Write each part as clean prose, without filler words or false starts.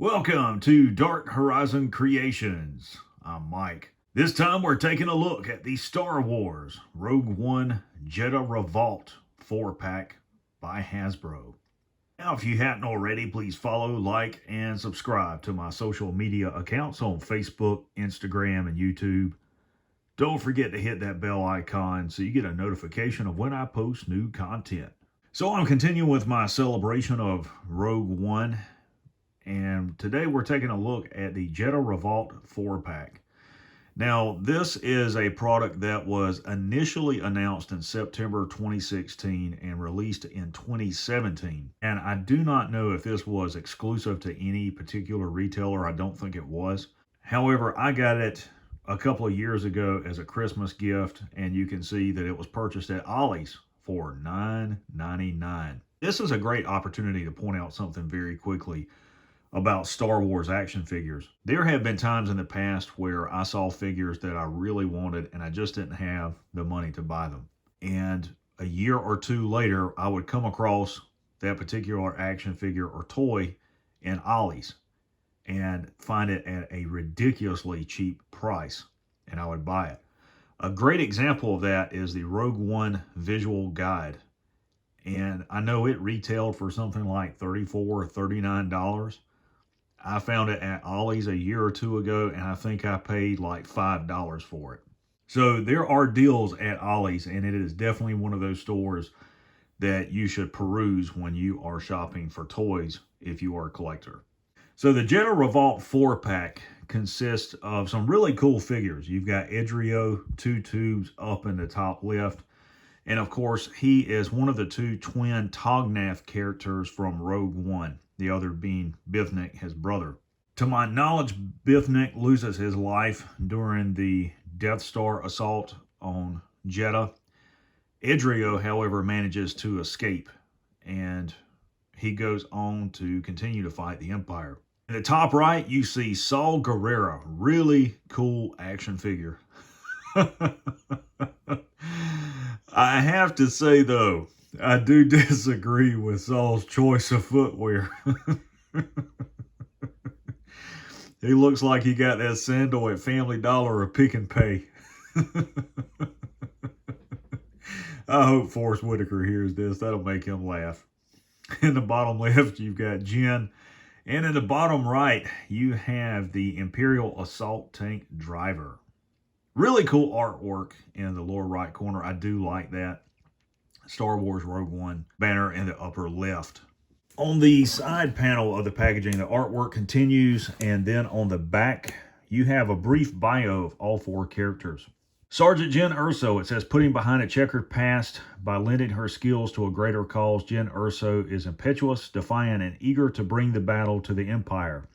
Welcome to Dark Horizon Creations. I'm Mike. This time we're taking a look at the Star Wars Rogue One Jedha Revolt 4-pack by Hasbro. Now, if you haven't already, please follow, like, and subscribe to my social media accounts on Facebook, Instagram, and YouTube. Don't forget to hit that bell icon so you get a notification of when I post new content. So I'm continuing with my celebration of Rogue One, and today we're taking a look at the Jedha Revolt 4-pack. Now, this is a product that was initially announced in September 2016 and released in 2017. And I do not know if this was exclusive to any particular retailer. I don't think it was. However, I got it a couple of years ago as a Christmas gift, and you can see that it was purchased at Ollie's for $9.99. This is a great opportunity to point out something very quickly about Star Wars action figures. There have been times in the past where I saw figures that I really wanted and I just didn't have the money to buy them. And a year or two later, I would come across that particular action figure or toy in Ollie's and find it at a ridiculously cheap price, and I would buy it. A great example of that is the Rogue One visual guide. And I know it retailed for something like $34 or $39. I found it at Ollie's a year or two ago, and I think I paid like $5 for it. So there are deals at Ollie's, and it is definitely one of those stores that you should peruse when you are shopping for toys if you are a collector. So the Jedha Revolt 4-pack consists of some really cool figures. You've got Edrio, 2 tubes up in the top left. And of course, he is one of the two twin Tognath characters from Rogue One, the other being Bithnik, his brother. To my knowledge, Bithnik loses his life during the Death Star assault on Jetta. Edrio, however, manages to escape, and he goes on to continue to fight the Empire. In the top right, you see Saul Guerrera, really cool action figure. I have to say, though, I do disagree with Saul's choice of footwear. He looks like he got that sandal at Family Dollar or Pick and Pay. I hope Forrest Whitaker hears this. That'll make him laugh. In the bottom left, you've got Jen. And in the bottom right, you have the Imperial Assault Tank Driver. Really cool artwork in the lower right corner. I do like that. Star Wars Rogue One banner in the upper left. On the side panel of the packaging, the artwork continues, and then on the back, you have a brief bio of all 4 characters. Sergeant Jen Urso, it says, putting behind a checkered past by lending her skills to a greater cause, Jen Urso is impetuous, defiant, and eager to bring the battle to the Empire.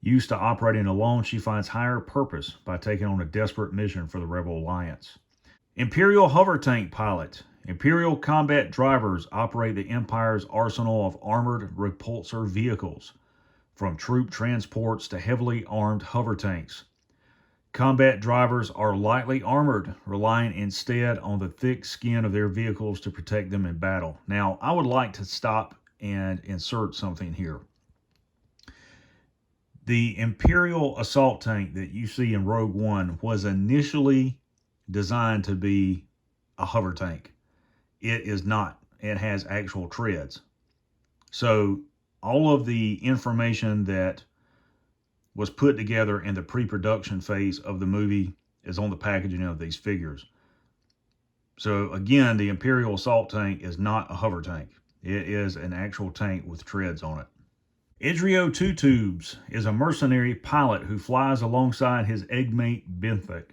Used to operating alone, she finds higher purpose by taking on a desperate mission for the Rebel Alliance. Imperial Hover Tank Pilot. Imperial combat drivers operate the Empire's arsenal of armored repulsor vehicles, from troop transports to heavily armed hover tanks. Combat drivers are lightly armored, relying instead on the thick skin of their vehicles to protect them in battle. Now, I would like to stop and insert something here. The Imperial Assault Tank that you see in Rogue One was initially designed to be a hover tank. It is not. It has actual treads. So all of the information that was put together in the pre-production phase of the movie is on the packaging of these figures. So again, the Imperial Assault Tank is not a hover tank. It is an actual tank with treads on it. Edrio 2 Tubes is a mercenary pilot who flies alongside his eggmate Bithnik.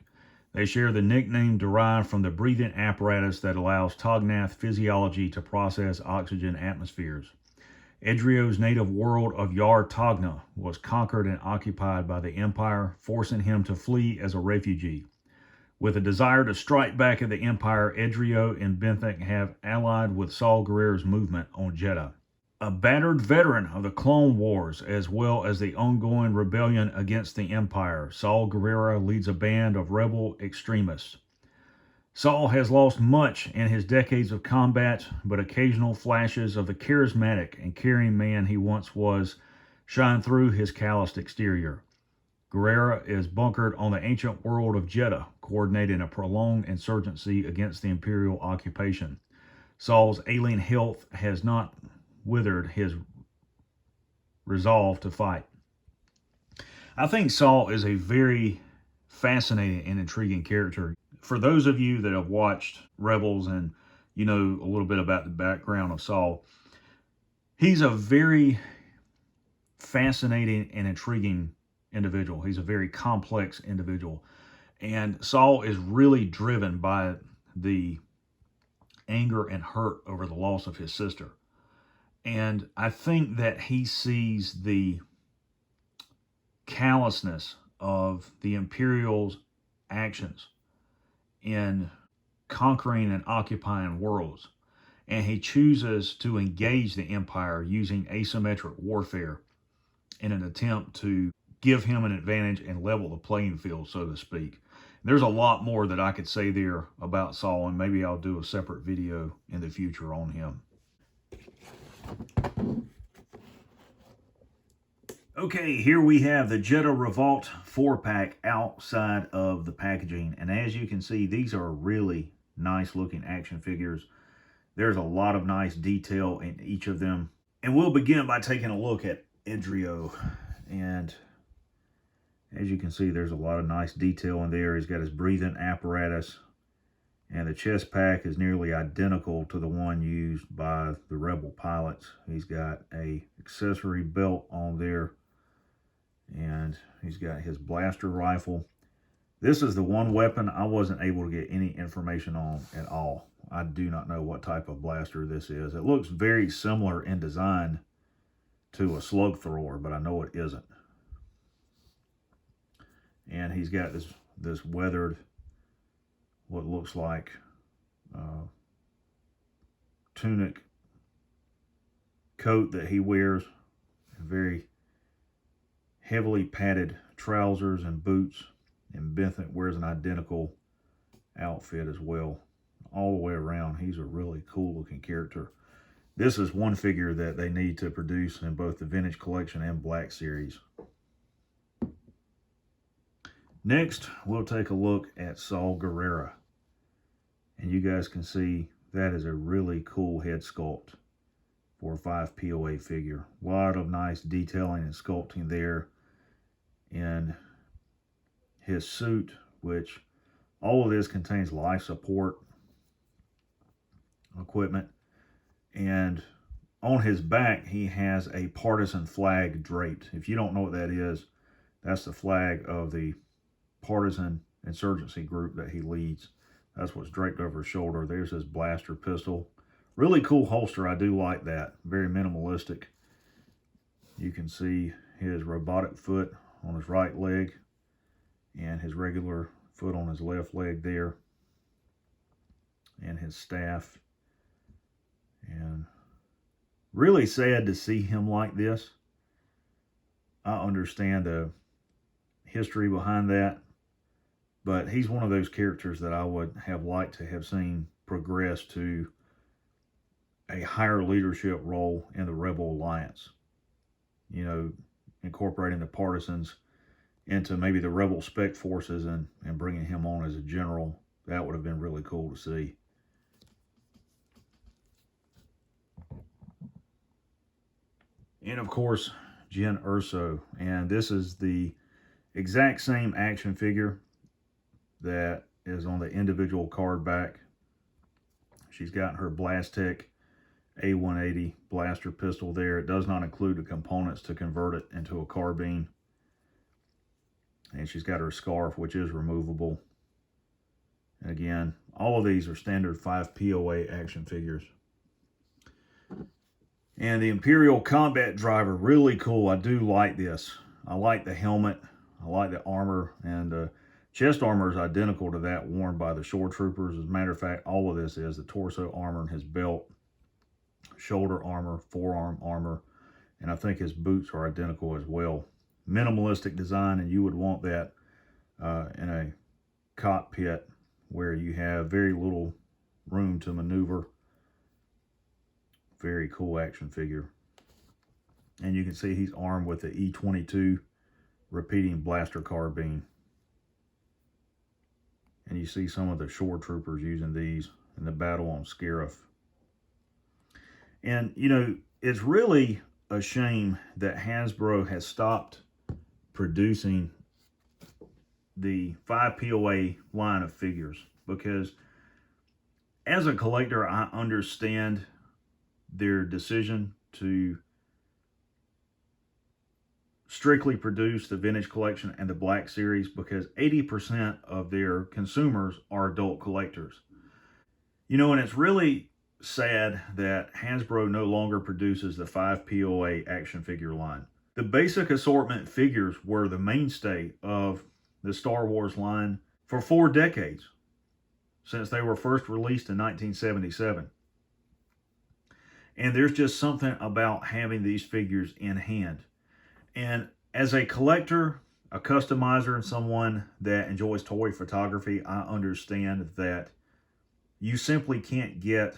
They share the nickname derived from the breathing apparatus that allows Tognath physiology to process oxygen atmospheres. Edrio's native world of Yar Togna was conquered and occupied by the Empire, forcing him to flee as a refugee. With a desire to strike back at the Empire, Edrio and Bithnik have allied with Saul Guerrera's movement on Jetta. A battered veteran of the Clone Wars, as well as the ongoing rebellion against the Empire, Saul Guerrera leads a band of rebel extremists. Saul has lost much in his decades of combat, but occasional flashes of the charismatic and caring man he once was shine through his calloused exterior. Guerrera is bunkered on the ancient world of Jetta, coordinating a prolonged insurgency against the Imperial occupation. Saul's alien health has not withered his resolve to fight. I think Saul is a very fascinating and intriguing character. For those of you that have watched Rebels and you know a little bit about the background of Saul, he's a very fascinating and intriguing individual. He's a very complex individual. And Saul is really driven by the anger and hurt over the loss of his sister. And I think that he sees the callousness of the Imperial's actions in conquering and occupying worlds. And he chooses to engage the Empire using asymmetric warfare in an attempt to give him an advantage and level the playing field, so to speak. There's a lot more that I could say there about Saul, and maybe I'll do a separate video in the future on him. Okay, here we have the Jedha Revolt 4-pack outside of the packaging. And as you can see, these are really nice looking action figures. There's a lot of nice detail in each of them. And we'll begin by taking a look at Edrio. And as you can see, there's a lot of nice detail in there. He's got his breathing apparatus. And the chest pack is nearly identical to the one used by the Rebel pilots. He's got a accessory belt on there. And he's got his blaster rifle. This is the one weapon I wasn't able to get any information on at all. I do not know what type of blaster this is. It looks very similar in design to a slug thrower, but I know it isn't. And he's got this weathered, what looks like tunic coat that he wears. Very heavily padded trousers and boots. And Benthic wears an identical outfit as well. All the way around, he's a really cool looking character. This is one figure that they need to produce in both the Vintage Collection and Black Series. Next, we'll take a look at Saul Guerrera. And you guys can see that is a really cool head sculpt for a 5 POA figure. A lot of nice detailing and sculpting there in his suit, which all of this contains life support equipment. And on his back, he has a partisan flag draped. If you don't know what that is, that's the flag of the partisan insurgency group that he leads. That's what's draped over his shoulder. There's his blaster pistol. Really cool holster. I do like that. Very minimalistic. You can see his robotic foot on his right leg and his regular foot on his left leg there, and his staff. And really sad to see him like this. I understand the history behind that, but he's one of those characters that I would have liked to have seen progress to a higher leadership role in the Rebel Alliance. You know, incorporating the partisans into maybe the Rebel Spec Forces and bringing him on as a general. That would have been really cool to see. And of course, Jen Urso. And this is the exact same action figure that is on the individual card back. She's got her Blastech A180 blaster pistol there. It does not include the components to convert it into a carbine. And she's got her scarf, which is removable. And again, all of these are standard 5 POA action figures. And the Imperial Combat Driver, really cool. I do like this. I like the helmet. I like the armor. And the chest armor is identical to that worn by the Shore Troopers. As a matter of fact, all of this is the torso armor and his belt, shoulder armor, forearm armor, and I think his boots are identical as well. Minimalistic design, and you would want that in a cockpit where you have very little room to maneuver. Very cool action figure. And you can see he's armed with the E22 repeating blaster carbine. And you see some of the shore troopers using these in the battle on Scarif. And, you know, it's really a shame that Hasbro has stopped producing the 5 POA line of figures, because as a collector, I understand their decision to strictly produce the vintage collection and the Black Series, because 80% of their consumers are adult collectors. You know, and it's really sad that Hasbro no longer produces the 5 POA action figure line. The basic assortment figures were the mainstay of the Star Wars line for 4 decades, since they were first released in 1977. And there's just something about having these figures in hand. And as a collector, a customizer, and someone that enjoys toy photography, I understand that you simply can't get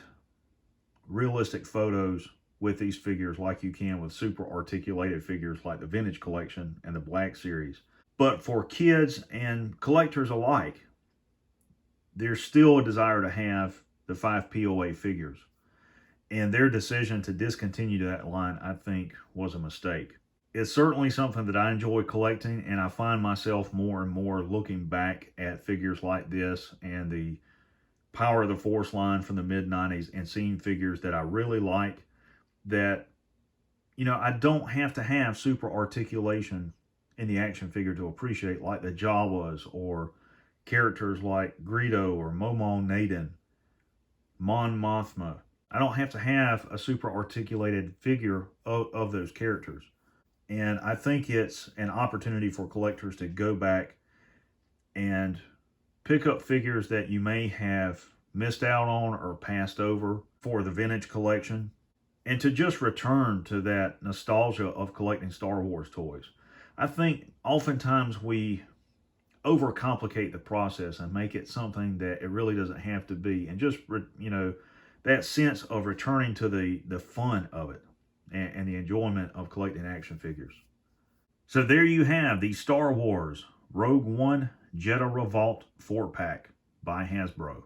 realistic photos with these figures like you can with super articulated figures like the vintage collection and the Black Series. But for kids and collectors alike, there's still a desire to have the 5 POA figures. And their decision to discontinue that line, I think, was a mistake. It's certainly something that I enjoy collecting, and I find myself more and more looking back at figures like this and the Power of the Force line from the mid-90s and seeing figures that I really like that, you know, I don't have to have super articulation in the action figure to appreciate, like the Jawas or characters like Greedo or Momon Naden, Mon Mothma. I don't have to have a super articulated figure of those characters. And I think it's an opportunity for collectors to go back and pick up figures that you may have missed out on or passed over for the vintage collection, and to just return to that nostalgia of collecting Star Wars toys. I think oftentimes we overcomplicate the process and make it something that it really doesn't have to be, and just, you know, that sense of returning to the fun of it and the enjoyment of collecting action figures. So there you have the Star Wars Rogue One Jedha Revolt 4-pack by Hasbro.